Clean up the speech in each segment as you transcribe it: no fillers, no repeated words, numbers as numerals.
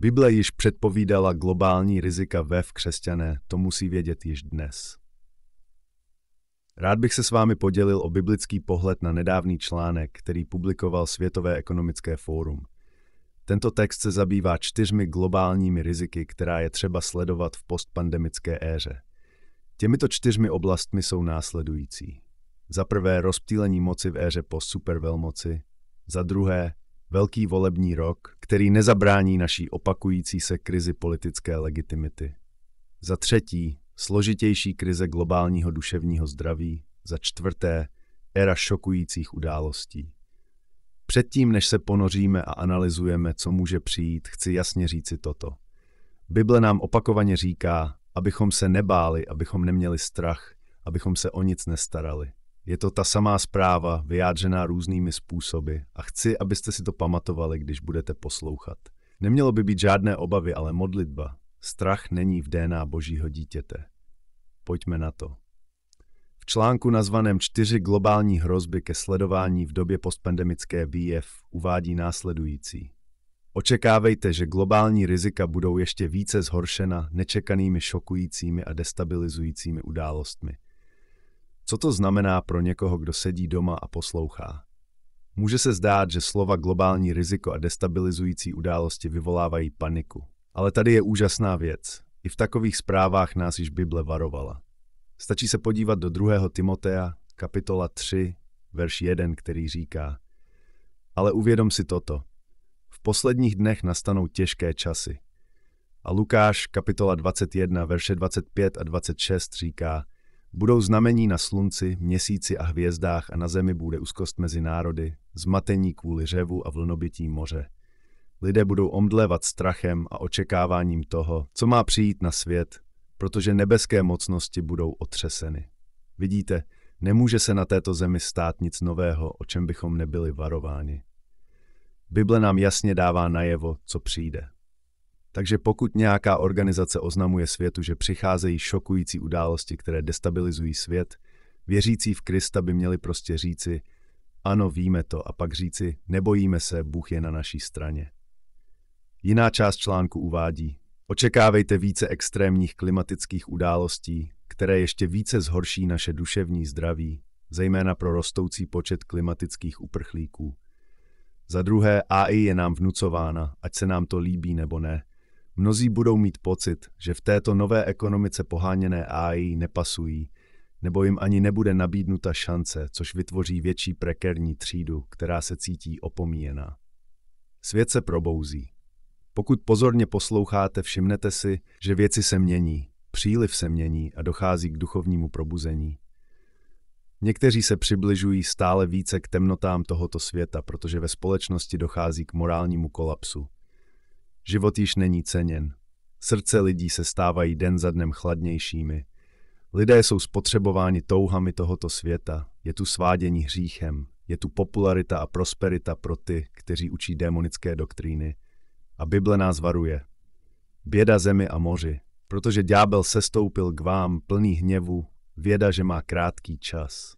Bible již předpovídala globální rizika křesťané, to musí vědět již dnes. Rád bych se s vámi podělil o biblický pohled na nedávný článek, který publikoval Světové ekonomické fórum. Tento text se zabývá 4 globálními riziky, která je třeba sledovat v postpandemické éře. Těmito 4 oblastmi jsou následující. Za prvé rozptýlení moci v éře po supervelmoci, za druhé velký volební rok, který nezabrání naší opakující se krizi politické legitimity. Za třetí složitější krize globálního duševního zdraví, za čtvrté éra šokujících událostí. Předtím, než se ponoříme a analyzujeme, co může přijít, chci jasně říci toto. Bible nám opakovaně říká, abychom se nebáli, abychom neměli strach, abychom se o nic nestarali. Je to ta samá zpráva, vyjádřená různými způsoby a chci, abyste si to pamatovali, když budete poslouchat. Nemělo by být žádné obavy, ale modlitba. Strach není v DNA Božího dítěte. Pojďme na to. V článku nazvaném 4 globální hrozby ke sledování v době postpandemické výjev uvádí následující. Očekávejte, že globální rizika budou ještě více zhoršena nečekanými šokujícími a destabilizujícími událostmi. Co to znamená pro někoho, kdo sedí doma a poslouchá? Může se zdát, že slova globální riziko a destabilizující události vyvolávají paniku. Ale tady je úžasná věc. I v takových zprávách nás již Bible varovala. Stačí se podívat do 2. Timotea, kapitola 3, verš 1, který říká: Ale uvědom si toto. V posledních dnech nastanou těžké časy. A Lukáš, kapitola 21, verše 25 a 26 říká: Budou znamení na slunci, měsíci a hvězdách a na zemi bude úzkost mezi národy, zmatení kvůli řevu a vlnobytí moře. Lidé budou omdlévat strachem a očekáváním toho, co má přijít na svět, protože nebeské mocnosti budou otřeseny. Vidíte, nemůže se na této zemi stát nic nového, o čem bychom nebyli varováni. Bible nám jasně dává najevo, co přijde. Takže pokud nějaká organizace oznamuje světu, že přicházejí šokující události, které destabilizují svět, věřící v Krista by měli prostě říci: ano, víme to, a pak říci: nebojíme se, Bůh je na naší straně. Jiná část článku uvádí: očekávejte více extrémních klimatických událostí, které ještě více zhorší naše duševní zdraví, zejména pro rostoucí počet klimatických uprchlíků. Za druhé, AI je nám vnucována, ať se nám to líbí nebo ne. Mnozí budou mít pocit, že v této nové ekonomice poháněné AI nepasují, nebo jim ani nebude nabídnuta šance, což vytvoří větší prekérní třídu, která se cítí opomíjená. Svět se probouzí. Pokud pozorně posloucháte, všimnete si, že věci se mění, příliv se mění a dochází k duchovnímu probuzení. Někteří se přibližují stále více k temnotám tohoto světa, protože ve společnosti dochází k morálnímu kolapsu. Život již není ceněn. Srdce lidí se stávají den za dnem chladnějšími. Lidé jsou spotřebováni touhami tohoto světa, je tu svádění hříchem, je tu popularita a prosperita pro ty, kteří učí démonické doktríny. A Bible nás varuje. Běda zemi a moři, protože ďábel sestoupil k vám plný hněvu, věda, že má krátký čas.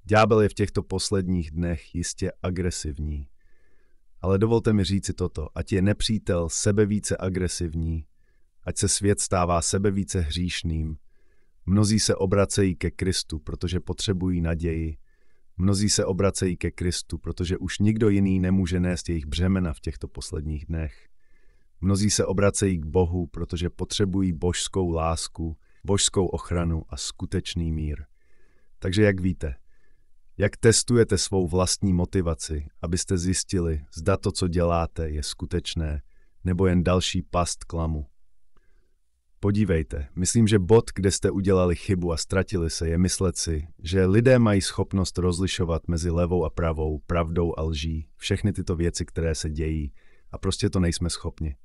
Ďábel je v těchto posledních dnech jistě agresivní. Ale dovolte mi říci toto, ať je nepřítel sebevíce agresivní, ať se svět stává sebevíce hříšným. Mnozí se obracejí ke Kristu, protože potřebují naději. Mnozí se obracejí ke Kristu, protože už nikdo jiný nemůže nést jejich břemena v těchto posledních dnech. Mnozí se obracejí k Bohu, protože potřebují božskou lásku, božskou ochranu a skutečný mír. Takže jak víte, jak testujete svou vlastní motivaci, abyste zjistili, zda to, co děláte, je skutečné, nebo jen další past klamu? Podívejte, myslím, že bod, kde jste udělali chybu a ztratili se, je myslet si, že lidé mají schopnost rozlišovat mezi levou a pravou, pravdou a lží, všechny tyto věci, které se dějí, a prostě to nejsme schopni.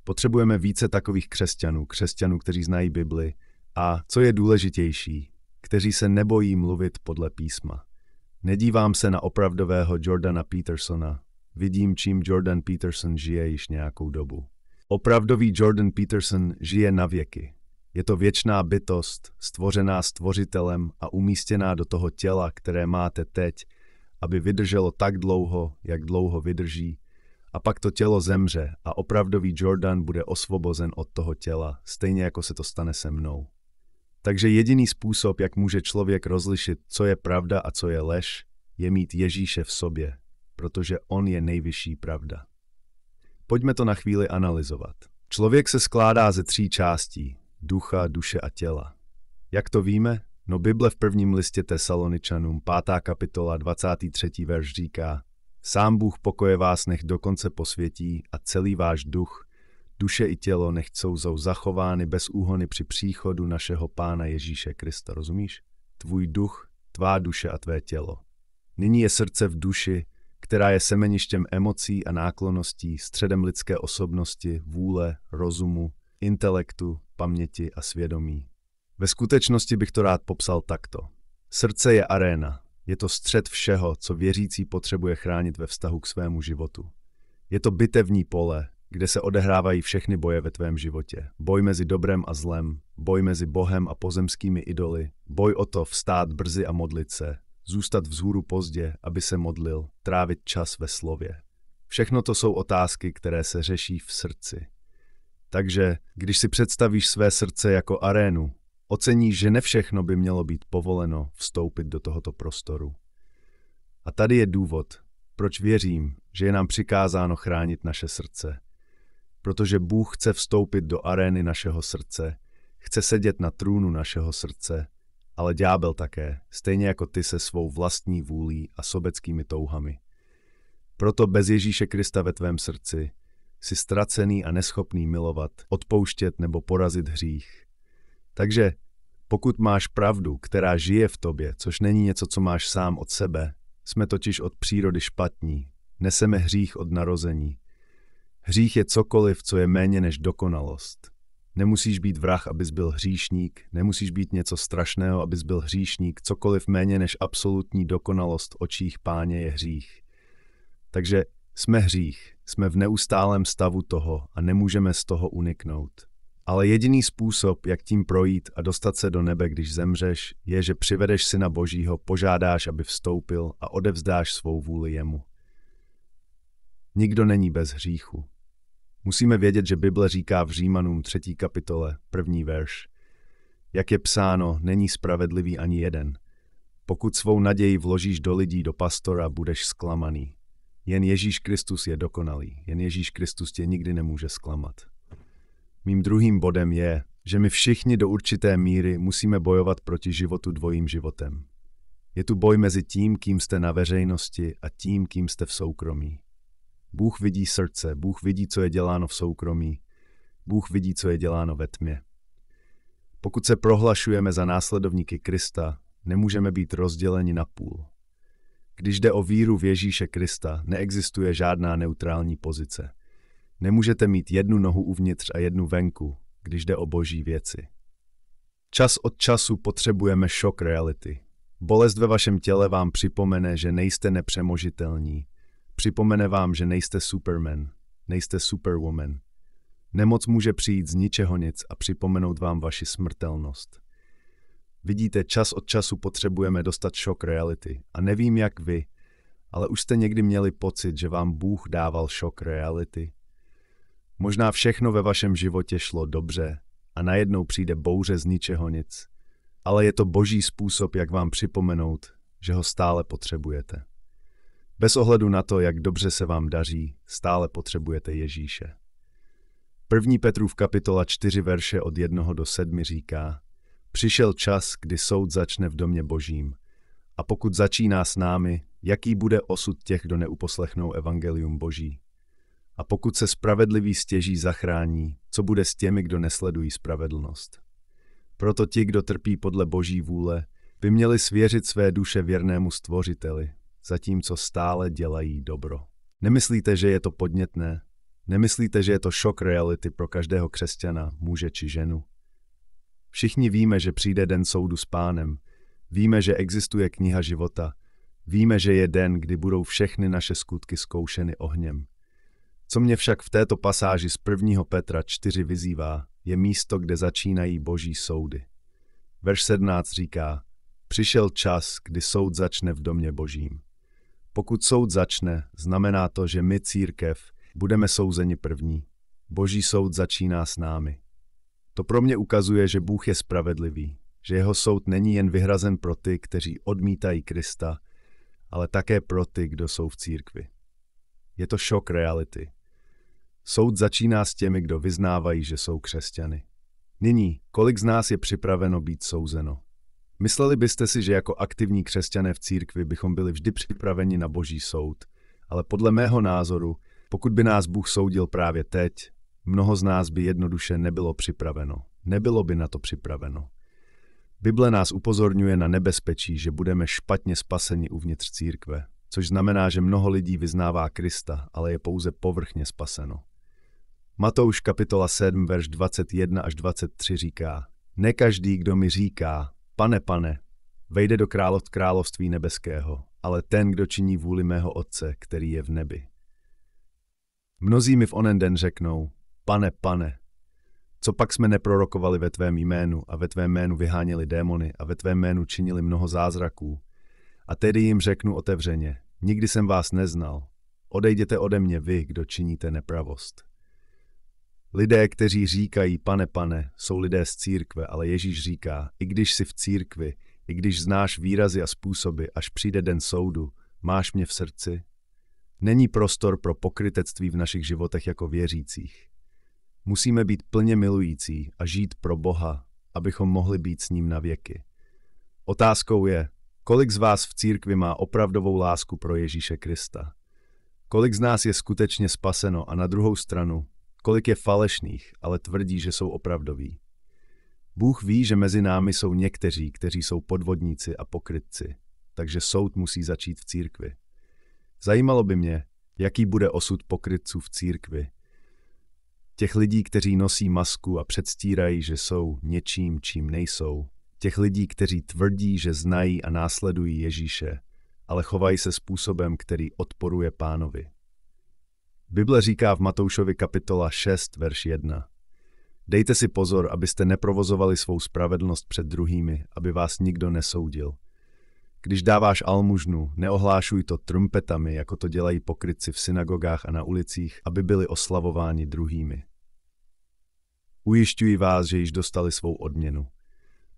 Potřebujeme více takových křesťanů, kteří znají Bibli a, co je důležitější, kteří se nebojí mluvit podle písma. Nedívám se na opravdového Jordana Petersona, vidím, čím Jordan Peterson žije již nějakou dobu. Opravdový Jordan Peterson žije na věky. Je to věčná bytost, stvořená stvořitelem a umístěná do toho těla, které máte teď, aby vydrželo tak dlouho, jak dlouho vydrží, A pak to tělo zemře a opravdový Jordan bude osvobozen od toho těla, stejně jako se to stane se mnou. Takže jediný způsob, jak může člověk rozlišit, co je pravda a co je lež, je mít Ježíše v sobě, protože on je nejvyšší pravda. Pojďme to na chvíli analyzovat. Člověk se skládá ze 3 částí, ducha, duše a těla. Jak to víme? No Bible v prvním listě Tesaloničanům, 5. kapitola, 23. verš říká: Sám Bůh pokoje vás nech dokonce posvětí a celý váš duch, duše i tělo nech jsou zachovány bez úhony při příchodu našeho Pána Ježíše Krista. Rozumíš? Tvůj duch, tvá duše a tvé tělo. Nyní je srdce v duši, která je semeništěm emocí a náklonností, středem lidské osobnosti, vůle, rozumu, intelektu, paměti a svědomí. Ve skutečnosti bych to rád popsal takto. Srdce je aréna. Je to střed všeho, co věřící potřebuje chránit ve vztahu k svému životu. Je to bitevní pole, kde se odehrávají všechny boje ve tvém životě. Boj mezi dobrem a zlem, boj mezi Bohem a pozemskými idoly, boj o to vstát brzy a modlit se, zůstat vzhůru pozdě, aby se modlil, trávit čas ve slově. Všechno to jsou otázky, které se řeší v srdci. Takže, když si představíš své srdce jako arénu, oceníš, že ne všechno by mělo být povoleno vstoupit do tohoto prostoru. A tady je důvod, proč věřím, že je nám přikázáno chránit naše srdce. Protože Bůh chce vstoupit do arény našeho srdce, chce sedět na trůnu našeho srdce, ale ďábel také, stejně jako ty se svou vlastní vůlí a sobeckými touhami. Proto bez Ježíše Krista ve tvém srdci jsi ztracený a neschopný milovat, odpouštět nebo porazit hřích. Takže pokud máš pravdu, která žije v tobě, což není něco, co máš sám od sebe, jsme totiž od přírody špatní, neseme hřích od narození. Hřích je cokoliv, co je méně než dokonalost. Nemusíš být vrah, abys byl hříšník, nemusíš být něco strašného, abys byl hříšník, cokoliv méně než absolutní dokonalost v očích Páně je hřích. Takže jsme hřích, jsme v neustálém stavu toho a nemůžeme z toho uniknout. Ale jediný způsob, jak tím projít a dostat se do nebe, když zemřeš, je, že přivedeš Syna Božího, požádáš, aby vstoupil a odevzdáš svou vůli jemu. Nikdo není bez hříchu. Musíme vědět, že Bible říká v Římanům 3. kapitole, 1. verš. Jak je psáno, není spravedlivý ani jeden. Pokud svou naději vložíš do lidí, do pastora, budeš zklamaný. Jen Ježíš Kristus je dokonalý, jen Ježíš Kristus tě nikdy nemůže zklamat. Mým druhým bodem je, že my všichni do určité míry musíme bojovat proti životu dvojím životem. Je tu boj mezi tím, kým jste na veřejnosti a tím, kým jste v soukromí. Bůh vidí srdce, Bůh vidí, co je děláno v soukromí, Bůh vidí, co je děláno ve tmě. Pokud se prohlašujeme za následovníky Krista, nemůžeme být rozděleni na půl. Když jde o víru v Ježíše Krista, neexistuje žádná neutrální pozice. Nemůžete mít jednu nohu uvnitř a jednu venku, když jde o boží věci. Čas od času potřebujeme šok reality. Bolest ve vašem těle vám připomene, že nejste nepřemožitelní. Připomene vám, že nejste Superman, nejste Superwoman. Nemoc může přijít z ničeho nic a připomenout vám vaši smrtelnost. Vidíte, čas od času potřebujeme dostat šok reality. A nevím jak vy, ale už jste někdy měli pocit, že vám Bůh dával šok reality? Možná všechno ve vašem životě šlo dobře a najednou přijde bouře z ničeho nic. Ale je to boží způsob, jak vám připomenout, že ho stále potřebujete. Bez ohledu na to, jak dobře se vám daří, stále potřebujete Ježíše. 1. Petrův kapitola 4 verše od 1 do 7 říká: Přišel čas, kdy soud začne v domě Božím. A pokud začíná s námi, jaký bude osud těch, kdo neuposlechnou evangelium Boží? A pokud se spravedlivý stěží zachrání, co bude s těmi, kdo nesledují spravedlnost? Proto ti, kdo trpí podle Boží vůle, by měli svěřit své duše věrnému Stvořiteli, zatímco stále dělají dobro. Nemyslíte, že je to podnětné? Nemyslíte, že je to šok reality pro každého křesťana, muže či ženu? Všichni víme, že přijde den soudu s Pánem. Víme, že existuje kniha života. Víme, že je den, kdy budou všechny naše skutky zkoušeny ohněm. Co mě však v této pasáži z 1. Petra 4 vyzývá, je místo, kde začínají boží soudy. Verš 17 říká: Přišel čas, kdy soud začne v domě Božím. Pokud soud začne, znamená to, že my, církev, budeme souzeni první. Boží soud začíná s námi. To pro mě ukazuje, že Bůh je spravedlivý, že jeho soud není jen vyhrazen pro ty, kteří odmítají Krista, ale také pro ty, kdo jsou v církvi. Je to šok reality. Soud začíná s těmi, kdo vyznávají, že jsou křesťany. Nyní, kolik z nás je připraveno být souzeno? Mysleli byste si, že jako aktivní křesťané v církvi bychom byli vždy připraveni na Boží soud, ale podle mého názoru, pokud by nás Bůh soudil právě teď, mnoho z nás by jednoduše nebylo připraveno. Nebylo by na to připraveno. Bible nás upozorňuje na nebezpečí, že budeme špatně spaseni uvnitř církve, což znamená, že mnoho lidí vyznává Krista, ale je pouze povrchně spaseno. Matouš kapitola 7, verš 21 až 23 říká: Ne každý, kdo mi říká, Pane, Pane, vejde do království nebeského, ale ten, kdo činí vůli mého Otce, který je v nebi. Mnozí mi v onen den řeknou: Pane, Pane, co pak jsme neprorokovali ve tvém jménu a ve tvém jménu vyháněli démony a ve tvém jménu činili mnoho zázraků? A tedy jim řeknu otevřeně: Nikdy jsem vás neznal. Odejděte ode mě vy, kdo činíte nepravost. Lidé, kteří říkají Pane, Pane, jsou lidé z církve, ale Ježíš říká: I když jsi v církvi, i když znáš výrazy a způsoby, až přijde den soudu, máš mě v srdci? Není prostor pro pokrytectví v našich životech jako věřících. Musíme být plně milující a žít pro Boha, abychom mohli být s ním na věky. Otázkou je, kolik z vás v církvi má opravdovou lásku pro Ježíše Krista? Kolik z nás je skutečně spaseno a na druhou stranu, kolik je falešných, ale tvrdí, že jsou opravdoví? Bůh ví, že mezi námi jsou někteří, kteří jsou podvodníci a pokrytci, takže soud musí začít v církvi. Zajímalo by mě, jaký bude osud pokrytců v církvi. Těch lidí, kteří nosí masku a předstírají, že jsou něčím, čím nejsou. Těch lidí, kteří tvrdí, že znají a následují Ježíše, ale chovají se způsobem, který odporuje Pánovi. Bible říká v Matoušovi kapitola 6, verš 1. Dejte si pozor, abyste neprovozovali svou spravedlnost před druhými, aby vás nikdo nesoudil. Když dáváš almužnu, neohlášuj to trumpetami, jako to dělají pokrytci v synagogách a na ulicích, aby byli oslavováni druhými. Ujišťuji vás, že již dostali svou odměnu.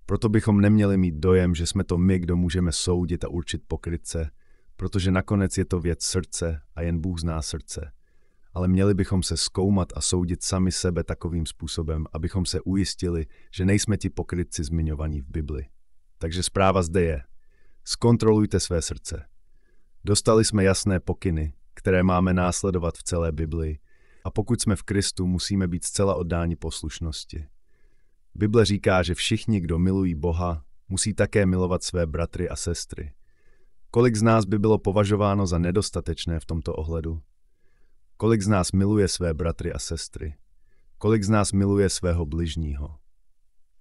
Proto bychom neměli mít dojem, že jsme to my, kdo můžeme soudit a určit pokrytce, protože nakonec je to věc srdce a jen Bůh zná srdce. Ale měli bychom se zkoumat a soudit sami sebe takovým způsobem, abychom se ujistili, že nejsme ti pokrytci zmiňovaní v Bibli. Takže zpráva zde je: zkontrolujte své srdce. Dostali jsme jasné pokyny, které máme následovat v celé Bibli, a pokud jsme v Kristu, musíme být zcela oddáni poslušnosti. Bible říká, že všichni, kdo milují Boha, musí také milovat své bratry a sestry. Kolik z nás by bylo považováno za nedostatečné v tomto ohledu? Kolik z nás miluje své bratry a sestry? Kolik z nás miluje svého bližního?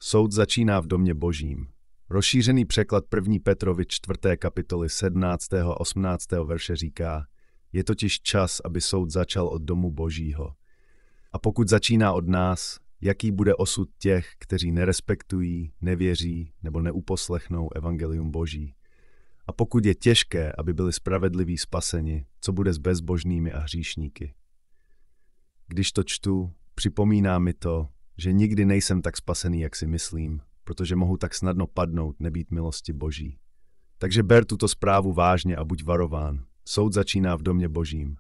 Soud začíná v domě Božím. Rozšířený překlad 1. Petrovi 4. kapitoly 17. a 18. verše říká: Je totiž čas, aby soud začal od domu Božího. A pokud začíná od nás, jaký bude osud těch, kteří nerespektují, nevěří nebo neuposlechnou evangelium Boží? A pokud je těžké, aby byli spravedliví spaseni, co bude s bezbožnými a hříšníky? Když to čtu, připomíná mi to, že nikdy nejsem tak spasený, jak si myslím, protože mohu tak snadno padnout, nebýt milosti Boží. Takže ber tuto zprávu vážně a buď varován. Soud začíná v domě Božím.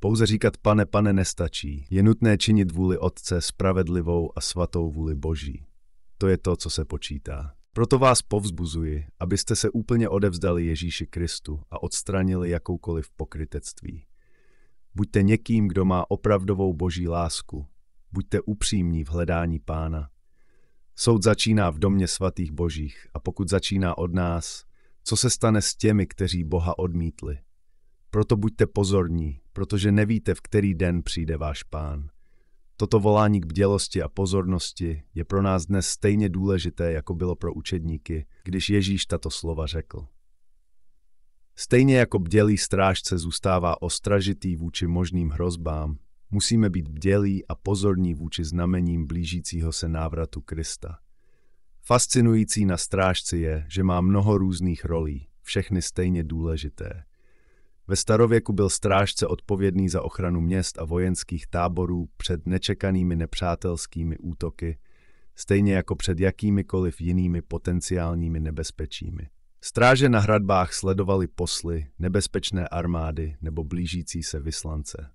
Pouze říkat Pane, Pane nestačí. Je nutné činit vůli Otce, spravedlivou a svatou vůli Boží. To je to, co se počítá. Proto vás povzbuzuji, abyste se úplně odevzdali Ježíši Kristu a odstranili jakoukoliv pokrytectví. Buďte někým, kdo má opravdovou Boží lásku. Buďte upřímní v hledání Pána. Soud začíná v domě svatých Božích, a pokud začíná od nás, co se stane s těmi, kteří Boha odmítli? Proto buďte pozorní, protože nevíte, v který den přijde váš Pán. Toto volání k bdělosti a pozornosti je pro nás dnes stejně důležité, jako bylo pro učedníky, když Ježíš tato slova řekl. Stejně jako bdělý strážce zůstává ostražitý vůči možným hrozbám, musíme být bdělí a pozorní vůči znamením blížícího se návratu Krista. Fascinující na strážci je, že má mnoho různých rolí, všechny stejně důležité. Ve starověku byl strážce odpovědný za ochranu měst a vojenských táborů před nečekanými nepřátelskými útoky, stejně jako před jakýmikoliv jinými potenciálními nebezpečími. Stráže na hradbách sledovali posly, nebezpečné armády nebo blížící se vyslance.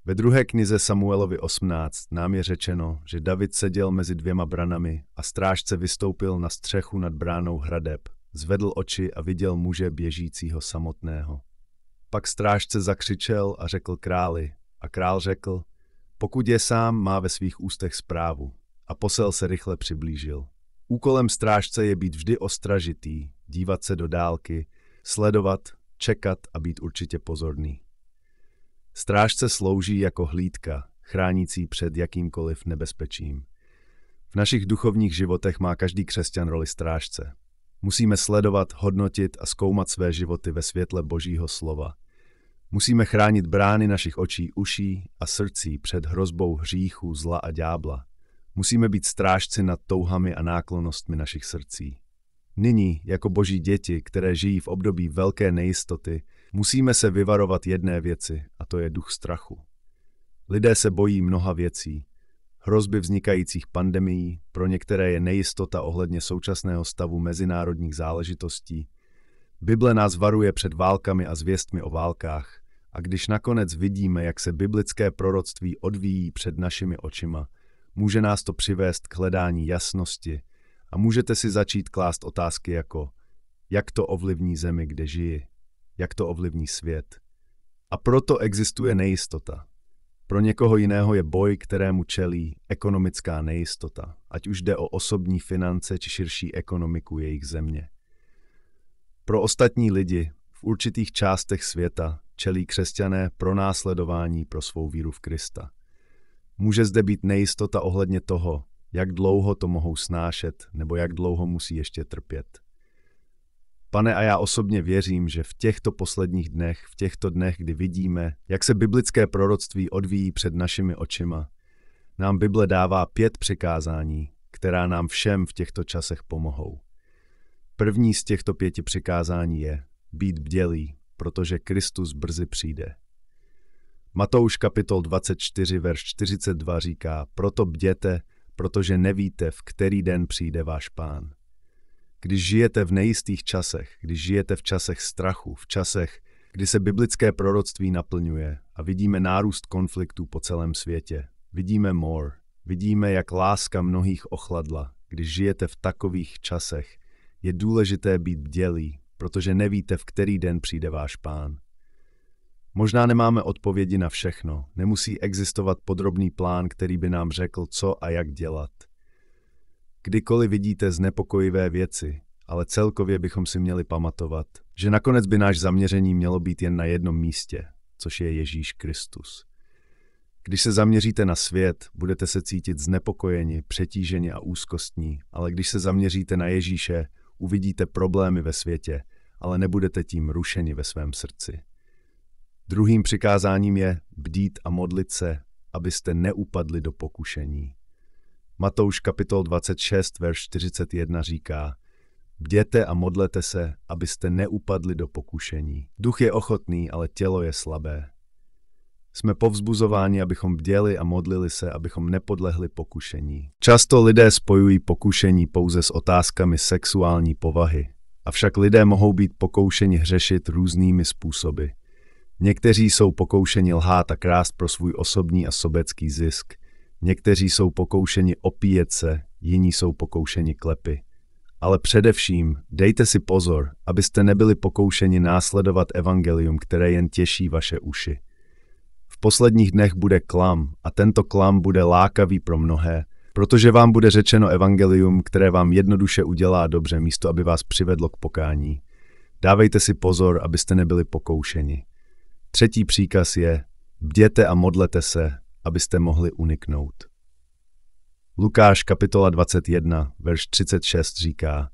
Ve 2. knize Samuelovi 18 nám je řečeno, že David seděl mezi 2 branami a strážce vystoupil na střechu nad bránou hradeb, zvedl oči a viděl muže běžícího samotného. Pak strážce zakřičel a řekl králi, a král řekl, pokud je sám, má ve svých ústech zprávu, a posel se rychle přiblížil. Úkolem strážce je být vždy ostražitý, dívat se do dálky, sledovat, čekat a být určitě pozorný. Strážce slouží jako hlídka, chránící před jakýmkoliv nebezpečím. V našich duchovních životech má každý křesťan roli strážce. Musíme sledovat, hodnotit a zkoumat své životy ve světle Božího slova. Musíme chránit brány našich očí, uší a srdcí před hrozbou hříchu, zla a ďábla. Musíme být strážci nad touhami a náklonnostmi našich srdcí. Nyní, jako Boží děti, které žijí v období velké nejistoty, musíme se vyvarovat jedné věci, a to je duch strachu. Lidé se bojí mnoha věcí. Hrozby vznikajících pandemií, pro některé je nejistota ohledně současného stavu mezinárodních záležitostí. Bible nás varuje před válkami a zvěstmi o válkách, a když nakonec vidíme, jak se biblické proroctví odvíjí před našimi očima, může nás to přivést k hledání jasnosti a můžete si začít klást otázky jako, jak to ovlivní zemi, kde žiji, jak to ovlivní svět. A proto existuje nejistota. Pro někoho jiného je boj, kterému čelí ekonomická nejistota, ať už jde o osobní finance či širší ekonomiku jejich země. Pro ostatní lidi v určitých částech světa čelí křesťané pronásledování pro svou víru v Krista. Může zde být nejistota ohledně toho, jak dlouho to mohou snášet nebo jak dlouho musí ještě trpět. Pane, a já osobně věřím, že v těchto posledních dnech, v těchto dnech, kdy vidíme, jak se biblické proroctví odvíjí před našimi očima, nám Bible dává 5 přikázání, která nám všem v těchto časech pomohou. První z těchto 5 přikázání je být bdělý, protože Kristus brzy přijde. Matouš kapitol 24, verš 42 říká, proto bděte, protože nevíte, v který den přijde váš Pán. Když žijete v nejistých časech, když žijete v časech strachu, v časech, kdy se biblické proroctví naplňuje a vidíme nárůst konfliktů po celém světě, vidíme mor, vidíme, jak láska mnohých ochladla, když žijete v takových časech, je důležité být bdělí, protože nevíte, v který den přijde váš Pán. Možná nemáme odpovědi na všechno, nemusí existovat podrobný plán, který by nám řekl, co a jak dělat. Kdykoliv vidíte znepokojivé věci, ale celkově bychom si měli pamatovat, že nakonec by náš zaměření mělo být jen na jednom místě, což je Ježíš Kristus. Když se zaměříte na svět, budete se cítit znepokojeni, přetíženi a úzkostní, ale když se zaměříte na Ježíše, uvidíte problémy ve světě, ale nebudete tím rušeni ve svém srdci. Druhým přikázáním je bdít a modlit se, abyste neupadli do pokušení. Matouš kapitol 26, verš 41 říká, bděte a modlete se, abyste neupadli do pokušení. Duch je ochotný, ale tělo je slabé. Jsme povzbuzováni, abychom bděli a modlili se, abychom nepodlehli pokušení. Často lidé spojují pokušení pouze s otázkami sexuální povahy, avšak lidé mohou být pokoušeni hřešit různými způsoby. Někteří jsou pokoušeni lhát a krást pro svůj osobní a sobecký zisk. Někteří jsou pokoušeni opíjet se, jiní jsou pokoušeni klepy. Ale především dejte si pozor, abyste nebyli pokoušeni následovat evangelium, které jen těší vaše uši. V posledních dnech bude klam a tento klam bude lákavý pro mnohé, protože vám bude řečeno evangelium, které vám jednoduše udělá dobře, místo aby vás přivedlo k pokání. Dávejte si pozor, abyste nebyli pokoušeni. Třetí příkaz je, bděte a modlete se, abyste mohli uniknout. Lukáš kapitola 21, verš 36 říká,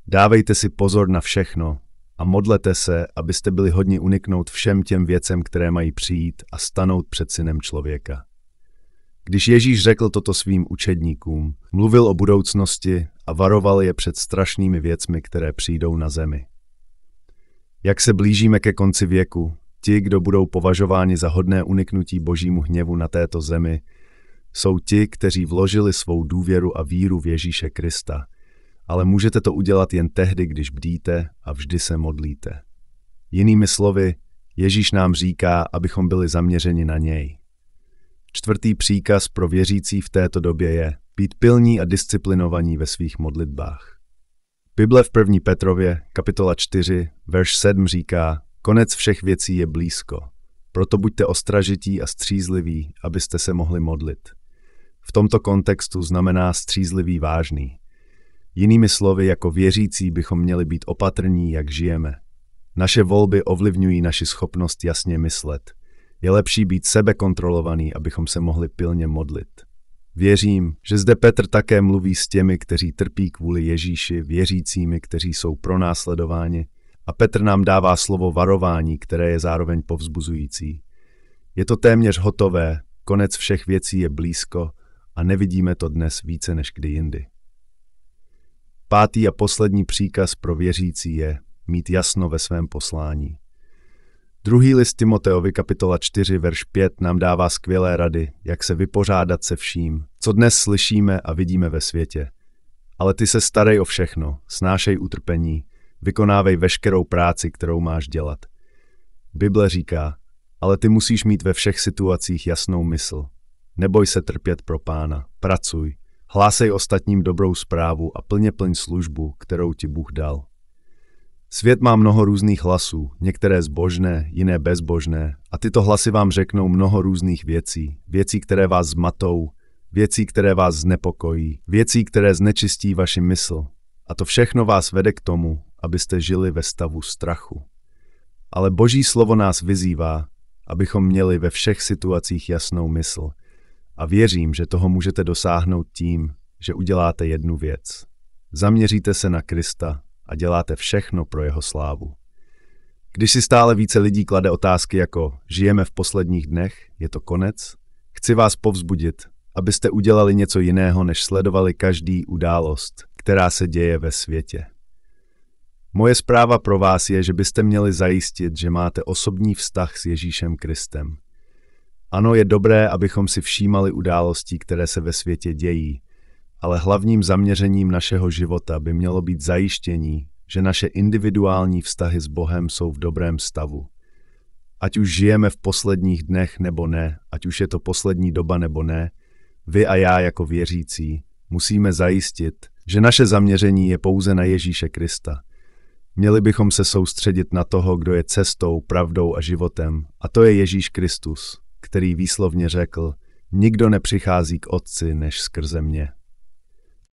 dávejte si pozor na všechno a modlete se, abyste byli hodni uniknout všem těm věcem, které mají přijít a stanout před Synem člověka. Když Ježíš řekl toto svým učedníkům, mluvil o budoucnosti a varoval je před strašnými věcmi, které přijdou na zemi. Jak se blížíme ke konci věku, ti, kdo budou považováni za hodné uniknutí božímu hněvu na této zemi, jsou ti, kteří vložili svou důvěru a víru v Ježíše Krista, ale můžete to udělat jen tehdy, když bdíte a vždy se modlíte. Jinými slovy, Ježíš nám říká, abychom byli zaměřeni na něj. 4. příkaz pro věřící v této době je být pilní a disciplinovaní ve svých modlitbách. Bible v 1. Petrově, kapitola 4, verš 7 říká, konec všech věcí je blízko, proto buďte ostražití a střízliví, abyste se mohli modlit. V tomto kontextu znamená střízlivý vážný. Jinými slovy, jako věřící bychom měli být opatrní, jak žijeme. Naše volby ovlivňují naši schopnost jasně myslet. Je lepší být sebekontrolovaný, abychom se mohli pilně modlit. Věřím, že zde Petr také mluví s těmi, kteří trpí kvůli Ježíši, věřícími, kteří jsou pronásledováni, a Petr nám dává slovo varování, které je zároveň povzbuzující. Je to téměř hotové, konec všech věcí je blízko a nevidíme to dnes více než kdy jindy. 5. a poslední příkaz pro věřící je mít jasno ve svém poslání. 2. list Timoteovi kapitola 4 verš 5 nám dává skvělé rady, jak se vypořádat se vším, co dnes slyšíme a vidíme ve světě. Ale ty se starej o všechno, snášej utrpení, vykonávej veškerou práci, kterou máš dělat. Bible říká, ale ty musíš mít ve všech situacích jasnou mysl. Neboj se trpět pro Pána, pracuj, hlásej ostatním dobrou zprávu a plně plň službu, kterou ti Bůh dal. Svět má mnoho různých hlasů, některé zbožné, jiné bezbožné, a tyto hlasy vám řeknou mnoho různých věcí, které vás zmatou, věcí, které vás znepokojí, věcí, které znečistí vaši mysl. A to všechno vás vede k tomu, abyste žili ve stavu strachu. Ale Boží slovo nás vyzývá, abychom měli ve všech situacích jasnou mysl. A věřím, že toho můžete dosáhnout tím, že uděláte jednu věc. Zaměříte se na Krista a děláte všechno pro jeho slávu. Když si stále více lidí klade otázky jako žijeme v posledních dnech, je to konec, chci vás povzbudit, abyste udělali něco jiného, než sledovali každý událost, která se děje ve světě. Moje zpráva pro vás je, že byste měli zajistit, že máte osobní vztah s Ježíšem Kristem. Ano, je dobré, abychom si všímali událostí, které se ve světě dějí, ale hlavním zaměřením našeho života by mělo být zajištění, že naše individuální vztahy s Bohem jsou v dobrém stavu. Ať už žijeme v posledních dnech nebo ne, ať už je to poslední doba nebo ne, vy a já jako věřící musíme zajistit, že naše zaměření je pouze na Ježíše Krista. Měli bychom se soustředit na toho, kdo je cestou, pravdou a životem, a to je Ježíš Kristus, který výslovně řekl, nikdo nepřichází k Otci než skrze mě.